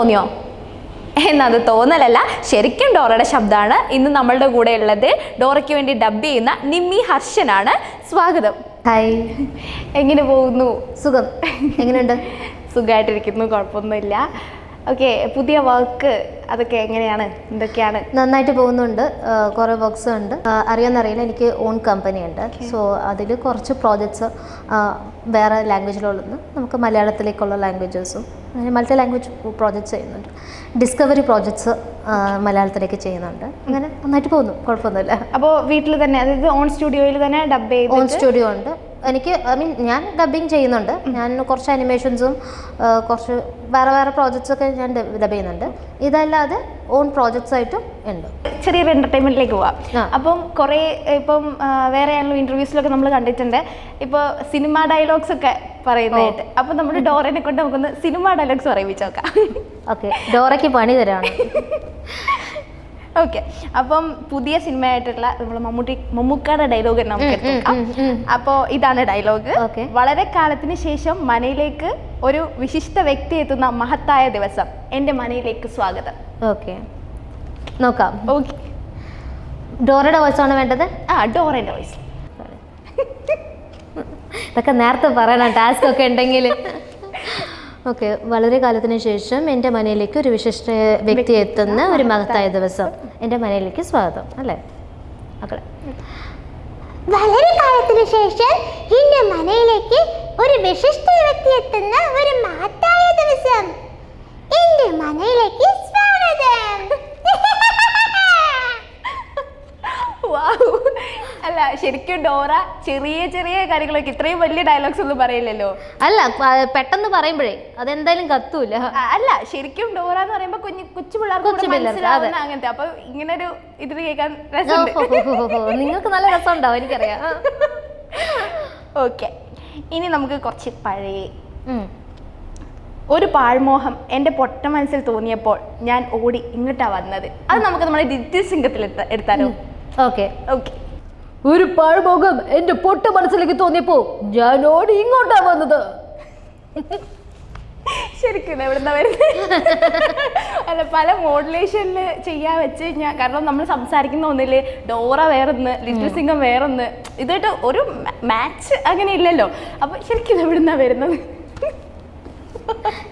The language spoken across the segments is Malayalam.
തോന്നിയോ? എന്നത് തോന്നലല്ല, ശരിക്കും ഡോറയുടെ ശബ്ദമാണ്. ഇന്ന് നമ്മളുടെ കൂടെ ഉള്ളത് ഡോറയ്ക്ക് വേണ്ടി ഡബ് ചെയ്യുന്ന നിമ്മി ഹർഷനാണ്. സ്വാഗതം. ഹായ്, എങ്ങനെ പോകുന്നു? സുഖം. എങ്ങനെയുണ്ട്? സുഖമായിട്ടിരിക്കുന്നു, കുഴപ്പമൊന്നുമില്ല. ഓക്കെ, പുതിയ വർക്ക് അതൊക്കെ എങ്ങനെയാണ്, എന്തൊക്കെയാണ്? നന്നായിട്ട് പോകുന്നുണ്ട്. കുറേ വർക്ക്സ് ഉണ്ട്. അറിയാമെന്നറിയില്ല, എനിക്ക് ഓൺ കമ്പനി ഉണ്ട്. സോ അതിൽ കുറച്ച് പ്രോജക്ട്സ് വേറെ ലാംഗ്വേജിലുള്ളത് നമുക്ക് മലയാളത്തിലേക്കുള്ള ലാംഗ്വേജസും അങ്ങനെ മൾട്ടി ലാംഗ്വേജ് പ്രോജക്ട്സ് ചെയ്യുന്നുണ്ട്. ഡിസ്കവറി പ്രോജക്ട്സ് മലയാളത്തിലേക്ക് ചെയ്യുന്നുണ്ട്. അങ്ങനെ നന്നായിട്ട് പോകുന്നു, കുഴപ്പമൊന്നുമില്ല. അപ്പോൾ വീട്ടിൽ തന്നെ, അതായത് ഓൺ സ്റ്റുഡിയോയിൽ തന്നെ ഡബ് ചെയ്ത്? ഓൺ സ്റ്റുഡിയോ ഉണ്ട് എനിക്ക്. ഞാൻ ഡബിങ് ചെയ്യുന്നുണ്ട്. ഞാൻ കുറച്ച് അനിമേഷൻസും കുറച്ച് വേറെ വേറെ പ്രോജക്ട്സൊക്കെ ഞാൻ ഡബ് ചെയ്യുന്നുണ്ട്. ഇതല്ലാതെ ഓൺ പ്രോജക്ട്സ് ആയിട്ടും ഉണ്ട്. ചെറിയൊരു എൻ്റർടൈൻമെൻറ്റിലേക്ക് പോവാം. അപ്പം കുറേ ഇപ്പം വേറെ ആണെങ്കിലും ഇൻ്റർവ്യൂസിലൊക്കെ നമ്മൾ കണ്ടിട്ടുണ്ട്, ഇപ്പോൾ സിനിമ ഡയലോഗ്സ് ഒക്കെ പറയുന്നതായിട്ട്. അപ്പം നമ്മുടെ ഡോറയെ കൊണ്ട് നമുക്കൊന്ന് സിനിമ ഡയലോഗ്സ് പറയിപ്പിച്ച് നോക്കാം. ഓക്കെ, ഡോറയ്ക്ക് പണി തരാണ്. ഓക്കെ, അപ്പം പുതിയ സിനിമയായിട്ടുള്ള നമ്മൾ മമ്മൂക്കയുടെ ഡയലോഗ് നമുക്ക് എടുക്കാം. അപ്പോൾ ഇതാണ് ഡയലോഗ്. വളരെ കാലത്തിന് ശേഷം മനയിലേക്ക് ഒരു വിശിഷ്ട വ്യക്തി എത്തുന്ന മഹത്തായ ദിവസം. എൻ്റെ മനയിലേക്ക് സ്വാഗതം. ഓക്കെ, നോക്കാം. ഓക്കെ, ഡോറയുടെ വോയിസ് ആണ് വേണ്ടത്? ഡോറയുടെ വോയിസ്. ഇതൊക്കെ നേരത്തെ പറയണം, ടാസ്ക് ഒക്കെ ഉണ്ടെങ്കിൽ. ഓക്കെ, വളരെ കാലത്തിന് ശേഷം എൻ്റെ മനയിലേക്ക് ഒരു വിശിഷ്ട വ്യക്തി എത്തുന്ന ഒരു മഹത്തായ ദിവസം. എൻ്റെ മനയിലേക്ക് സ്വാഗതം, അല്ലേ? മക്കളെ, വളരെ കാലത്തിന് ശേഷം എൻ്റെ മനയിലേക്ക് ഒരു വിശിഷ്ട വ്യക്തി എത്തുന്ന ഒരു മഹത്തായ ദിവസം. എൻ്റെ മനയിലേക്ക് സ്വാഗതം. അല്ല, ശരിക്കും ഡോറ ചെറിയ ചെറിയ കാര്യങ്ങളൊക്കെ ഇത്രയും വലിയ ഡയലോഗ്സ് ഒന്നും പറയില്ലല്ലോ. അല്ല, പെട്ടെന്ന് പറയുമ്പോഴേ അതെന്തായാലും കത്തൂല. അല്ല, ശരിക്കും ഡോറ എന്ന് പറയുമ്പോ കൊച്ചു പിള്ളേർക്ക് അങ്ങനത്തെ. അപ്പൊ ഇങ്ങനെ ഒരു ഇതിൽ കേൾക്കാൻ രസമുണ്ട്. നിങ്ങൾക്ക് നല്ല രസമുണ്ടാവും, എനിക്കറിയാം. ഓക്കെ, ഇനി നമുക്ക് കുറച്ച് പഴയ ഒരു പാഴ്മോഹം എൻ്റെ പൊട്ട മനസ്സിൽ തോന്നിയപ്പോൾ ഞാൻ ഓടി ഇങ്ങോട്ടാ വന്നത്. അത് നമുക്ക് നമ്മുടെ ലിറ്റിൽ സിംഗത്തിൽ എടുത്താലോ? Okay okay. ഒരു പാഴ്മോഹം എൻ്റെ പൊട്ട മനസ്സിലേക്ക് തോന്നിയപ്പോ ഞാൻ ഓടി ഇങ്ങോട്ടാ വന്നത്. ശരിക്കും എവിടുന്നാ വരുന്നത്? അല്ല, പല മോഡുലേഷനിൽ ചെയ്യാൻ വെച്ച് കഴിഞ്ഞാൽ, കാരണം നമ്മൾ സംസാരിക്കുന്ന ഒന്നില് ഡോറ വേറൊന്ന്, ലിറ്റിൽ സിംഗം വേറൊന്ന്, ഇതായിട്ട് ഒരു മാച്ച് അങ്ങനെ ഇല്ലല്ലോ. അപ്പൊ ശരിക്കും എവിടുന്നാ വരുന്നത്?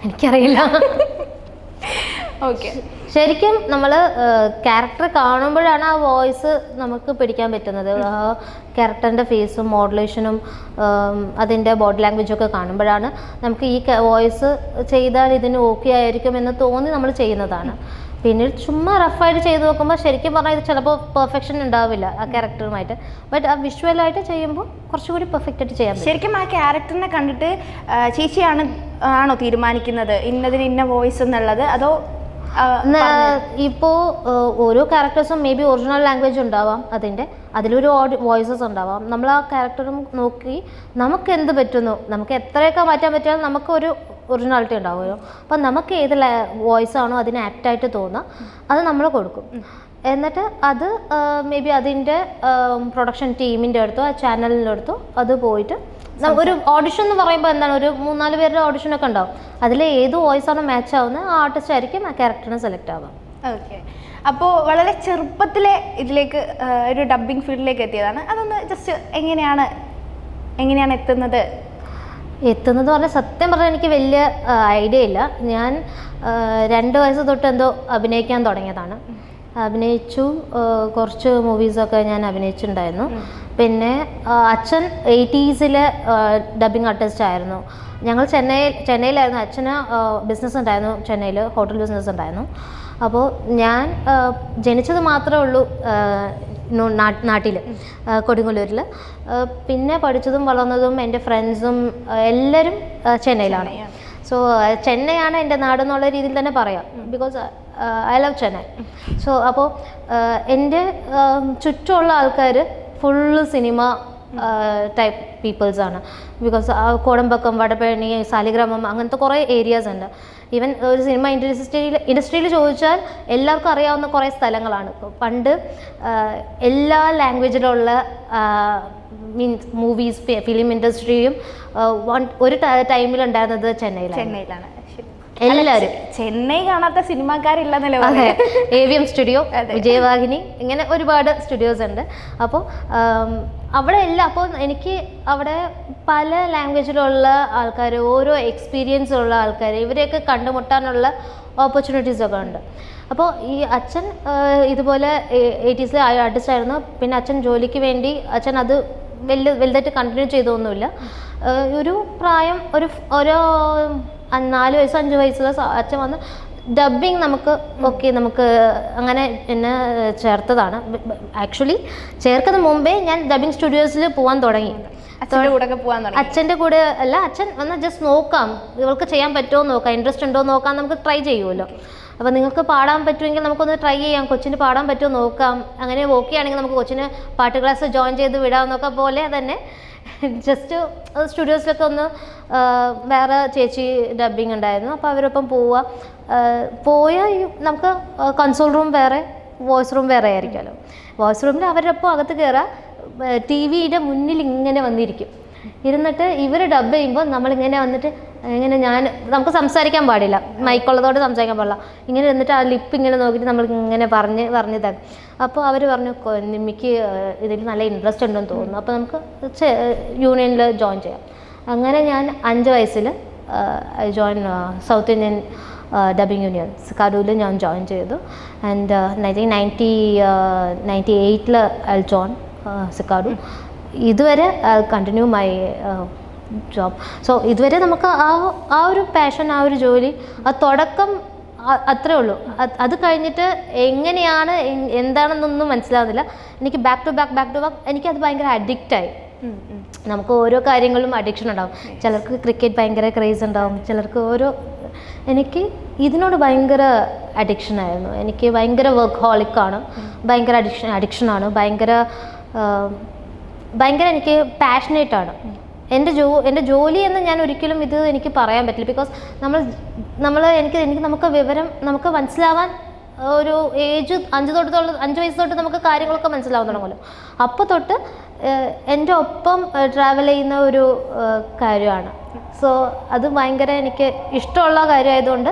എനിക്കറിയില്ല. ഓക്കെ, ശരിക്കും നമ്മൾ ക്യാരക്ടർ കാണുമ്പോഴാണ് ആ വോയിസ് നമുക്ക് പിടിക്കാൻ പറ്റുന്നത്. ആ ക്യാരക്ടറിൻ്റെ ഫേസും മോഡുലേഷനും അതിൻ്റെ ബോഡി ലാംഗ്വേജും ഒക്കെ കാണുമ്പോഴാണ് നമുക്ക് ഈ വോയിസ് ചെയ്താൽ ഇതിന് ഓക്കെ ആയിരിക്കും എന്ന് തോന്നി നമ്മൾ ചെയ്യുന്നതാണ്. പിന്നീട് ചുമ്മാ റഫായിട്ട് ചെയ്ത് നോക്കുമ്പോൾ ശരിക്കും പറഞ്ഞാൽ ഇത് ചിലപ്പോൾ പെർഫെക്ഷൻ ഉണ്ടാവില്ല ആ ക്യാരക്ടറുമായിട്ട്. ബട്ട് ആ വിഷ്വലായിട്ട് ചെയ്യുമ്പോൾ കുറച്ചുകൂടി പെർഫെക്റ്റ് ആയിട്ട് ചെയ്യാൻ പറ്റും. ശരിക്കും ആ ക്യാരക്ടറിനെ കണ്ടിട്ട് ആണോ തീരുമാനിക്കുന്നത് ഇന്നതിന് ഇന്ന വോയിസ് എന്നുള്ളത്? അതോ ഇപ്പോൾ ഓരോ ക്യാരക്ടേഴ്സും മേ ബി ഒറിജിനൽ ലാംഗ്വേജ് ഉണ്ടാവാം, അതിലൊരു വോയിസസ് ഉണ്ടാവാം. നമ്മൾ ആ ക്യാരക്ടറും നോക്കി നമുക്ക് എന്ത് പറ്റുന്നു, നമുക്ക് എത്രയൊക്കെ മാറ്റാൻ പറ്റിയാലും നമുക്കൊരു ഒറിജിനാലിറ്റി ഉണ്ടാവുമല്ലോ. അപ്പം നമുക്ക് ഏത് വോയിസ് ആണോ അതിന് ആപ്റ്റായിട്ട് തോന്നുക അത് നമ്മൾ കൊടുക്കും. എന്നിട്ട് അത് മേ ബി അതിൻ്റെ പ്രൊഡക്ഷൻ ടീമിൻ്റെ അടുത്തോ ആ ചാനലിൻ്റെ അടുത്തോ അത് പോയിട്ട് ഒരു ഓഡിഷൻ എന്ന് പറയുമ്പോൾ എന്താണ്, ഒരു 3-4 പേരുടെ ഓഡിഷനൊക്കെ ഉണ്ടാവും. അതിൽ ഏത് വോയിസാണോ മാച്ച് ആവുന്നത് ആ ആർട്ടിസ്റ്റ് ആയിരിക്കും ആ ക്യാരക്ടറിനെ സെലക്ട് ആവാം. ഓക്കെ, അപ്പോൾ വളരെ ചെറുപ്പത്തിലെ ഇതിലേക്ക് ഒരു ഡബ്ബിംഗ് ഫീൽഡിലേക്ക് എത്തിയതാണ്. അതൊന്ന് ജസ്റ്റ് എങ്ങനെയാണ് എത്തുന്നത് പറഞ്ഞാൽ സത്യം പറഞ്ഞാൽ എനിക്ക് വലിയ ഐഡിയ ഇല്ല. ഞാൻ 2 വയസ്സ് തൊട്ട് എന്തോ അഭിനയിക്കാൻ തുടങ്ങിയതാണ്. അഭിനയിച്ചു, കുറച്ച് മൂവീസൊക്കെ ഞാൻ അഭിനയിച്ചിട്ടുണ്ടായിരുന്നു. പിന്നെ അച്ഛൻ 80s ഡബ്ബിംഗ് ആർട്ടിസ്റ്റ് ആയിരുന്നു. ഞങ്ങൾ ചെന്നൈയിലായിരുന്നു. അച്ഛന് ബിസിനസ് ഉണ്ടായിരുന്നു, ചെന്നൈയിൽ ഹോട്ടൽ ബിസിനസ് ഉണ്ടായിരുന്നു. അപ്പോൾ ഞാൻ ജനിച്ചത് മാത്രമേ ഉള്ളൂ നാട്ടിൽ, കൊടുങ്ങല്ലൂരിൽ. പിന്നെ പഠിച്ചതും വളർന്നതും എൻ്റെ ഫ്രണ്ട്സും എല്ലാവരും ചെന്നൈയിലാണ്. സോ ചെന്നൈയാണ് എൻ്റെ നാടെന്നുള്ള രീതിയിൽ തന്നെ പറയാം. Because I love Chennai. So അപ്പോൾ എൻ്റെ ചുറ്റുമുള്ള ആൾക്കാർ full cinema type പീപ്പിൾസാണ്. Because Kodambakkam, Vadapalani, Saligramam അങ്ങനത്തെ കുറേ ഏരിയാസ് ഉണ്ട്. ഈവൻ ഒരു സിനിമ ഇൻഡസ്ട്രിയിൽ ചോദിച്ചാൽ എല്ലാവർക്കും അറിയാവുന്ന കുറേ സ്ഥലങ്ങളാണ്. പണ്ട് എല്ലാ ലാംഗ്വേജിലുള്ള മീൻസ് മൂവീസ്, ഫിലിം ഇൻഡസ്ട്രിയും ഒരു ടൈമിലുണ്ടായിരുന്നത് ചെന്നൈയിലാണ്. എല്ലാവരും. ചെന്നൈ കാണാത്ത സിനിമാക്കാരില്ലെന്നല്ലേ അതെ, പറയുന്നത്. AVM സ്റ്റുഡിയോ, വിജയവാഹിനി, ഇങ്ങനെ ഒരുപാട് സ്റ്റുഡിയോസ് ഉണ്ട്. അപ്പോൾ അവിടെ എല്ലാം, അപ്പോൾ എനിക്ക് അവിടെ പല ലാംഗ്വേജിലുള്ള ആൾക്കാർ, ഓരോ എക്സ്പീരിയൻസ് ഉള്ള ആൾക്കാർ, ഇവരെയൊക്കെ കണ്ടുമുട്ടാനുള്ള ഓപ്പർച്യൂണിറ്റീസ് ഒക്കെ ഉണ്ട്. അപ്പോൾ ഈ അച്ഛൻ ഇതുപോലെ 80s ആർട്ടിസ്റ്റ് ആയിരുന്നു. പിന്നെ അച്ഛൻ ജോലിക്ക് വേണ്ടി അച്ഛൻ അത് വലുതായിട്ട് കണ്ടിന്യൂ ചെയ്തൊന്നുമില്ല. ഒരു പ്രായം ഒരു 4 വയസ്സ് 5 വയസ്സുള്ള അച്ഛൻ വന്ന് ഡബ്ബിങ് നമുക്ക് നമുക്ക് അങ്ങനെ എന്നെ ചേർത്തതാണ്. ആക്ച്വലി ചേർക്കുന്ന മുമ്പേ ഞാൻ ഡബ്ബിങ് സ്റ്റുഡിയോസിൽ പോകാൻ തുടങ്ങി. അച്ഛൻ്റെ കൂടെ അല്ല, അച്ഛൻ വന്ന് ജസ്റ്റ് നോക്കാം, ഇവൾക്ക് ചെയ്യാൻ പറ്റുമോ നോക്കാം, ഇൻട്രസ്റ്റ് ഉണ്ടോ നോക്കാം, നമുക്ക് ട്രൈ ചെയ്യുമല്ലോ. അപ്പോൾ നിങ്ങൾക്ക് പാടാൻ പറ്റുമെങ്കിൽ നമുക്കൊന്ന് ട്രൈ ചെയ്യാം, കൊച്ചിന് പാടാൻ പറ്റുമോ നോക്കാം, അങ്ങനെ ഓക്കെ ആണെങ്കിൽ നമുക്ക് കൊച്ചിന് പാട്ട് ക്ലാസ് ജോയിൻ ചെയ്ത് വിടാമെന്നൊക്കെ പോലെ തന്നെ ജസ്റ്റ് സ്റ്റുഡിയോസിലൊക്കെ ഒന്ന് വേറെ ചേച്ചി ഡബ്ബിങ് ഉണ്ടായിരുന്നു. അപ്പോൾ അവരൊപ്പം പോയാൽ നമുക്ക് കൺസോൾ റൂം വേറെ, വോയിസ് റൂം വേറെ ആയിരിക്കുമല്ലോ. വോയിസ് റൂമിൽ അവരൊപ്പം അകത്ത് കയറുക, TV-യുടെ മുന്നിൽ ഇങ്ങനെ വന്നിരിക്കും. ഇരുന്നിട്ട് ഇവർ ഡബ് ചെയ്യുമ്പോൾ നമ്മളിങ്ങനെ വന്നിട്ട് ഇങ്ങനെ നമുക്ക് സംസാരിക്കാൻ പാടില്ല, മൈക്കുള്ളതോടെ സംസാരിക്കാൻ പാടില്ല. ഇങ്ങനെ ഇരുന്നിട്ട് ആ ലിപ്പ് ഇങ്ങനെ നോക്കിയിട്ട് നമ്മൾ ഇങ്ങനെ പറഞ്ഞ് തരും. അപ്പോൾ അവർ പറഞ്ഞു, നിമ്മിക്ക് ഇതിൽ നല്ല ഇൻട്രസ്റ്റ് ഉണ്ടെന്ന് തോന്നുന്നു, അപ്പോൾ നമുക്ക് യൂണിയനിൽ ജോയിൻ ചെയ്യാം. അങ്ങനെ ഞാൻ 5 വയസ്സിൽ join South Indian dubbing union സിക്കാഡുവിൽ ഞാൻ ജോയിൻ ചെയ്തു. ആൻഡ് 1998 ഐ ജോയിൻ സിക്കാഡു. ഇതുവരെ കണ്ടിന്യൂ മൈ ജോബ്. സോ ഇതുവരെ നമുക്ക് ആ ഒരു പാഷൻ, ആ ഒരു ജോലി, ആ തുടക്കം അത്രേ ഉള്ളൂ. അത് കഴിഞ്ഞിട്ട് എങ്ങനെയാണ് എന്താണെന്നൊന്നും മനസ്സിലാവുന്നില്ല. എനിക്ക് ബാക്ക് ടു ബാക്ക് എനിക്കത് ഭയങ്കര അഡിക്റ്റായി. നമുക്ക് ഓരോ കാര്യങ്ങളിലും അഡിക്ഷൻ ഉണ്ടാവും. ചിലർക്ക് ക്രിക്കറ്റ് ഭയങ്കര ക്രേസ് ഉണ്ടാവും, ചിലർക്ക് എനിക്ക് ഇതിനോട് ഭയങ്കര അഡിക്ഷനായിരുന്നു. എനിക്ക് ഭയങ്കര വർക്ക് ഹോളിക്കാണ്, ഭയങ്കര അഡിക്ഷനാണ്, ഭയങ്കര എനിക്ക് പാഷനേറ്റാണ്. എൻ്റെ ജോലി എന്ന് ഞാൻ ഒരിക്കലും ഇത് എനിക്ക് പറയാൻ പറ്റില്ല. ബിക്കോസ് നമുക്ക് വിവരം നമുക്ക് മനസ്സിലാവാൻ ഒരു ഏജ് 5 വയസ്സ് തൊട്ട് നമുക്ക് കാര്യങ്ങളൊക്കെ മനസ്സിലാവാൻ തുടങ്ങുമല്ലോ. അപ്പോൾ തൊട്ട് എൻ്റെ ഒപ്പം ട്രാവൽ ചെയ്യുന്ന ഒരു കാര്യമാണ്. സോ അത് ഭയങ്കര എനിക്ക് ഇഷ്ടമുള്ള കാര്യമായതുകൊണ്ട്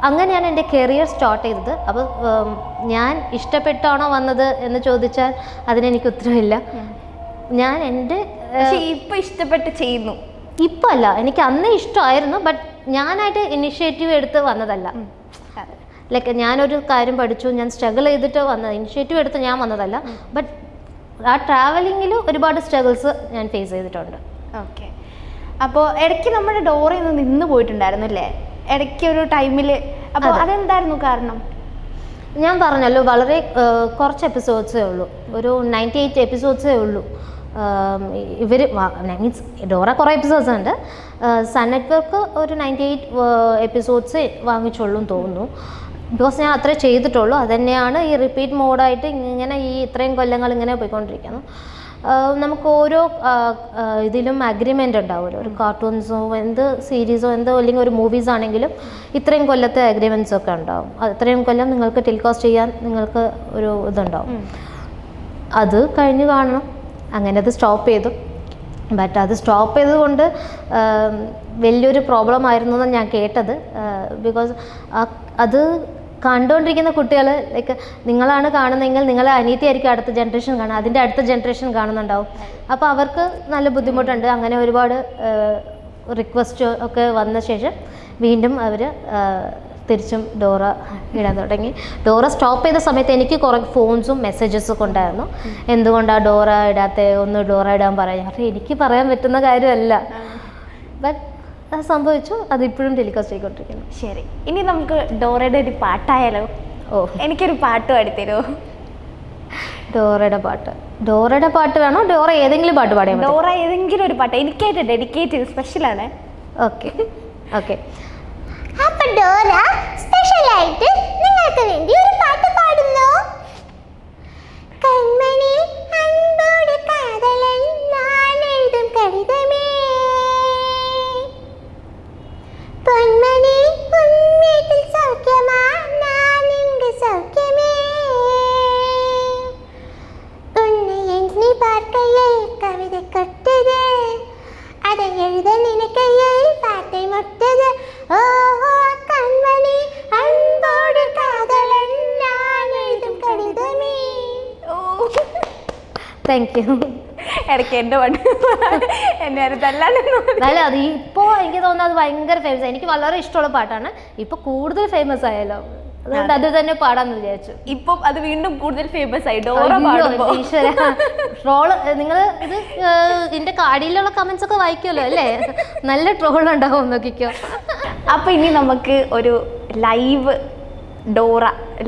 അങ്ങനെയാണ് എൻ്റെ കരിയർ സ്റ്റാർട്ട് ചെയ്തത്. അപ്പോൾ ഞാൻ ഇഷ്ടപ്പെട്ടാണോ വന്നത് എന്ന് ചോദിച്ചാൽ അതിനെനിക്ക് ഉത്തരവില്ല. ഞാൻ എൻ്റെ ഇപ്പം ഇഷ്ടപ്പെട്ട് ചെയ്യുന്നു. ഇപ്പം അല്ല, എനിക്ക് അന്നേ ഇഷ്ടമായിരുന്നു, ബട്ട് ഞാനായിട്ട് ഇനിഷ്യേറ്റീവ് എടുത്ത് വന്നതല്ല. ലൈക്ക് ഞാനൊരു കാര്യം പഠിച്ചു, ഞാൻ സ്ട്രഗിൾ ചെയ്തിട്ട് ഇനിഷ്യേറ്റീവ് എടുത്ത് ഞാൻ വന്നതല്ല. ബട്ട് ആ ട്രാവലിങ്ങിൽ ഒരുപാട് സ്ട്രഗിൾസ് ഞാൻ ഫേസ് ചെയ്തിട്ടുണ്ട്. ഓക്കെ. അപ്പോൾ ഇടയ്ക്ക് നമ്മുടെ ഡോറയിൽ നിന്ന് പോയിട്ടുണ്ടായിരുന്നു അല്ലേ, ഇടയ്ക്ക് ഒരു ടൈമിൽ? അപ്പോൾ അതെന്തായിരുന്നു കാരണം? ഞാൻ പറഞ്ഞല്ലോ, വളരെ കുറച്ച് എപ്പിസോഡ്സേ ഉള്ളൂ, ഒരു 98 എപ്പിസോഡ്സേ ഉള്ളൂ. മീൻസ് ഡോറ കുറേ എപ്പിസോഡ്സ് ഉണ്ട്. സൺ നെറ്റ്വർക്ക് ഒരു 98 എപ്പിസോഡ്സ് വാങ്ങിച്ചുള്ളൂ എന്ന് തോന്നുന്നു. ബിക്കോസ് ഞാൻ അത്രേ ചെയ്തിട്ടുള്ളൂ. അതുതന്നെയാണ് ഈ റിപ്പീറ്റ് മോഡായിട്ട് ഇങ്ങനെ ഇത്രയും കൊല്ലങ്ങൾ ഇങ്ങനെ പോയിക്കൊണ്ടിരിക്കുന്നു. നമുക്ക് ഓരോ ഇതിലും അഗ്രിമെൻ്റ് ഉണ്ടാവുമല്ലോ, ഒരു കാർട്ടൂൺസോ എന്ത് സീരീസോ എന്തോ അല്ലെങ്കിൽ ഒരു മൂവീസ് ആണെങ്കിലും ഇത്രയും കൊല്ലത്തെ അഗ്രിമെൻറ്റ്സ് ഒക്കെ ഉണ്ടാവും. അത്രയും കൊല്ലം നിങ്ങൾക്ക് ടെലികാസ്റ്റ് ചെയ്യാൻ നിങ്ങൾക്ക് ഒരു ഇതുണ്ടാവും. അത് കഴിഞ്ഞ് കാണണം. അങ്ങനെ അത് സ്റ്റോപ്പ് ചെയ്തു. ബട്ട് അത് സ്റ്റോപ്പ് ചെയ്തുകൊണ്ട് വലിയൊരു പ്രോബ്ലം ആയിരുന്നു എന്നാണ് ഞാൻ കേട്ടത്. ബിക്കോസ് അത് കണ്ടുകൊണ്ടിരിക്കുന്ന കുട്ടികൾ, ലൈക്ക് നിങ്ങളാണ് കാണുന്നതെങ്കിൽ നിങ്ങളെ അനിയത്തിയായിരിക്കും അടുത്ത ജനറേഷൻ കാണുക, അതിൻ്റെ അടുത്ത ജനറേഷൻ കാണുന്നുണ്ടാവും. അപ്പോൾ അവർക്ക് നല്ല ബുദ്ധിമുട്ടുണ്ട്. അങ്ങനെ ഒരുപാട് റിക്വസ്റ്റ് ഒക്കെ വന്ന ശേഷം വീണ്ടും അവർ തിരിച്ചും ഡോറ ഇടാൻ തുടങ്ങി. ഡോറ സ്റ്റോപ്പ് ചെയ്ത സമയത്ത് എനിക്ക് കുറേ ഫോൺസും മെസ്സേജസും ഒക്കെ ഉണ്ടായിരുന്നു. എന്തുകൊണ്ടാണ് ഡോറ ഇടാത്ത, ഒന്ന് ഡോറ ഇടാൻ പറയാം. പക്ഷേ എനിക്ക് പറയാൻ പറ്റുന്ന കാര്യമല്ല. ബട്ട് അത് സംഭവിച്ചു. അതിപ്പോഴും ടെലികാസ്റ്റ് ചെയ്തുകൊണ്ടിരിക്കുന്നു. ശരി, ഇനി നമുക്ക് ഡോറയുടെ ഒരു പാട്ടായാലോ? എനിക്കൊരു പാട്ട് പാടിത്തരുമോ? ഡോറയുടെ പാട്ട് വേണോ? ഡോറ ഏതെങ്കിലും പാട്ട് പാടിയാൽ മതി. ഡോറ ഏതെങ്കിലും ഒരു പാട്ട് എനിക്കായിട്ട് ഡെഡിക്കേറ്റ് ചെയ്ത് സ്പെഷ്യലാണ്. ഓക്കെ. അപ്പൊ ഡോറ സ്പെഷ്യലായിട്ട് നിങ്ങൾക്ക് വേണ്ടി ഒരു പാട്ട് പാടുന്നു. കൺമണി അൻപോട് കാതലൻ ഞാൻ എഴുതും കവിതമേ, പൊന്മണി ഉൻ വീട്ടിൽ സൗഖ്യമാ ഞാൻ ഇങ്ങ് സൗഖ്യമേ, ഉன்னை எண்ணி பார்க்கையில் கவிதை கொட்டது, அதை எழுத நினைக்கையில் வார்த்தை முட்டது. ஓ താങ്ക് യു. ഇടയ്ക്ക് എൻ്റെ പണ്ട് എന്നെ ആരും തല്ലാനൊന്നും അല്ല അത് ഇപ്പോൾ എനിക്ക് തോന്നുന്നത് അത് ഭയങ്കര ഫേമസ്. എനിക്ക് വളരെ ഇഷ്ടമുള്ള പാട്ടാണ്. ഇപ്പോൾ കൂടുതൽ ഫേമസ് ആയല്ലോ, അതുകൊണ്ട് അത് തന്നെ പാടാന്ന് വിചാരിച്ചു. ഇപ്പം അത് വീണ്ടും കൂടുതൽ ഫേമസ് ആയി ഡോറ പാടുമ്പോ. ട്രോള് നിങ്ങൾ ഇത് ഇതിന്റെ അടിയിലുള്ള കമന്റ്സ് ഒക്കെ വായിക്കുമല്ലോ അല്ലേ? നല്ല ട്രോൾ ഉണ്ടാവും, നോക്കിക്കോ. അപ്പൊ ഇനി നമുക്ക് ഒരു ലൈവ് ഡോറ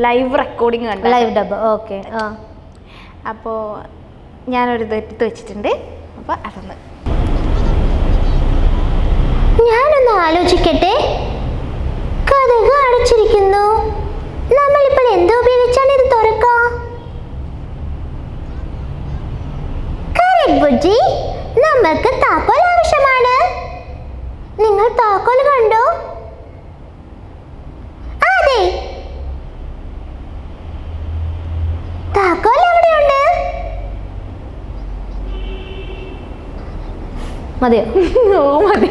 ലൈവ് റെക്കോർഡിങ് കണ്ടു. Live dub. ഓക്കെ. അപ്പോൾ ഞാനൊരു ഇത് എടുത്ത് വെച്ചിട്ടുണ്ട്. അപ്പോൾ അതൊന്ന് ഞാനൊന്ന് ആലോചിക്കട്ടെ. കഥകൾ അടച്ചിരിക്കുന്നു. നമ്മളിപ്പോൾ എന്തോ ഉപയോഗിച്ചാണ് ഇത് തുറക്കുക? കറക്റ്റ് ബുജ്ജി, നമുക്ക് താക്കോൽ ആവശ്യമാണ്. നിങ്ങൾ താക്കോൽ കണ്ടോ? അതെ, താക്കോൽ എവിടെയുണ്ട്? മതിയോ? ഓ മതി.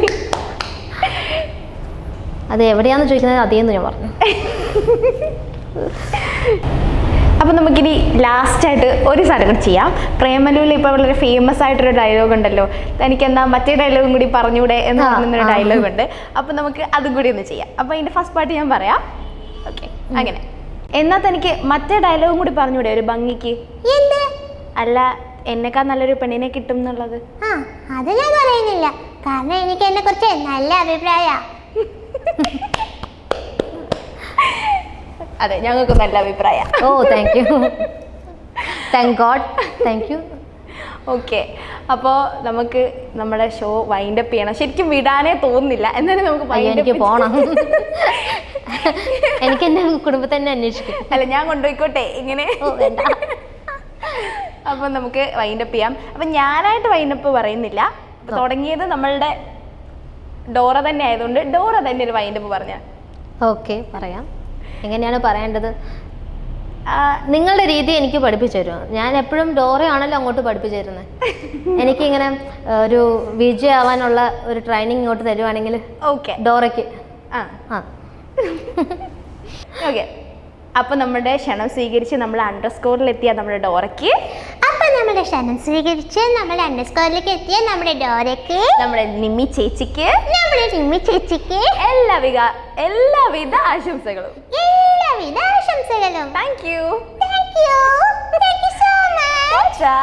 അത് എവിടെയാന്ന് ചോദിക്കുന്നത് അതേന്ന് ഞാൻ പറഞ്ഞു. അപ്പം നമുക്കിനി ലാസ്റ്റായിട്ട് ഒരു സാധനം കൂടി ചെയ്യാം. പ്രേമലുവിൽ ഇപ്പോൾ വളരെ ഫേമസ് ആയിട്ടൊരു ഡയലോഗ് ഉണ്ടല്ലോ, എനിക്കെന്താ മറ്റേ ഡയലോഗും കൂടി പറഞ്ഞൂടെ എന്ന് പറയുന്നൊരു ഡയലോഗ് ഉണ്ട്. അപ്പം നമുക്ക് അതും കൂടി ഒന്ന് ചെയ്യാം. അപ്പോൾ അതിൻ്റെ ഫസ്റ്റ് പാർട്ട് ഞാൻ പറയാം. ഓക്കെ, അങ്ങനെ എന്നാൽ തനിക്ക് മറ്റേ ഡയലോഗും കൂടി പറഞ്ഞൂടെ ഒരു ഭംഗിക്ക്? അല്ല, എന്നെക്കാൾ നല്ലൊരു പെണ്ണിനെ കിട്ടും എന്നുള്ളത്. അത് ഞാൻ പറയുന്നില്ല, കാരണം എനിക്ക് എന്നെ കുറിച്ച് നല്ല അഭിപ്രായ. അതെ, ഞങ്ങൾക്ക് നല്ല അഭിപ്രായം. Oh thank you, thank God, thank you. Okay, അപ്പോൾ നമുക്ക് നമ്മുടെ ഷോ വൈൻഡ് അപ്പ് ചെയ്യണം. ശരിക്കും വിടാനേ തോന്നുന്നില്ല, എന്നാലും നമുക്ക് എനിക്ക് പോണം. എനിക്ക് എൻ്റെ കുടുംബത്തെ തന്നെ അന്വേഷിക്കും. അല്ല, ഞാൻ കൊണ്ടുപോയിക്കോട്ടെ ഇങ്ങനെ. അപ്പം നമുക്ക് വൈൻഡപ്പ് ചെയ്യാം. അപ്പം ഞാനായിട്ട് വൈൻഡപ്പ് പറയുന്നില്ല, തുടങ്ങിയത് നമ്മളുടെ ഡോറ തന്നെ ആയതുകൊണ്ട് ഡോറ തന്നെ ഒരു വൈൻഡപ്പ് പറഞ്ഞ. ഓക്കെ, പറയാം. എങ്ങനെയാണ് പറയേണ്ടത്? നിങ്ങളുടെ രീതി എനിക്ക് പഠിപ്പിച്ചു തരുമോ? ഞാൻ എപ്പോഴും ഡോറയാണല്ലോ അങ്ങോട്ട് പഠിപ്പിച്ചു തരുന്നത്. എനിക്കിങ്ങനെ ഒരു വിജയാവാനുള്ള ഒരു ട്രെയിനിങ് ഇങ്ങോട്ട് തരുവാണെങ്കിൽ. ഓക്കെ, ഡോറയ്ക്ക്. ഓക്കെ. അപ്പൊ നമ്മുടെ ക്ഷണം സ്വീകരിച്ച് നമ്മൾ അണ്ടർസ്കോറിലെത്തിയ നമ്മുടെ ഡോറയ്ക്ക്, അപ്പൊ നമ്മുടെ ക്ഷണം സ്വീകരിച്ച് നമ്മുടെ അണ്ടർസ്കോറിലേക്ക് എത്തിയ നമ്മുടെ ഡോറയ്ക്ക്, നമ്മുടെ നിമ്മി ചേച്ചിക്ക്, നമ്മുടെ നിമ്മി ചേച്ചിക്ക് എല്ലാവിധ ആശംസകളും. എല്ലാവിധ ആശംസകളും. Thank you so much.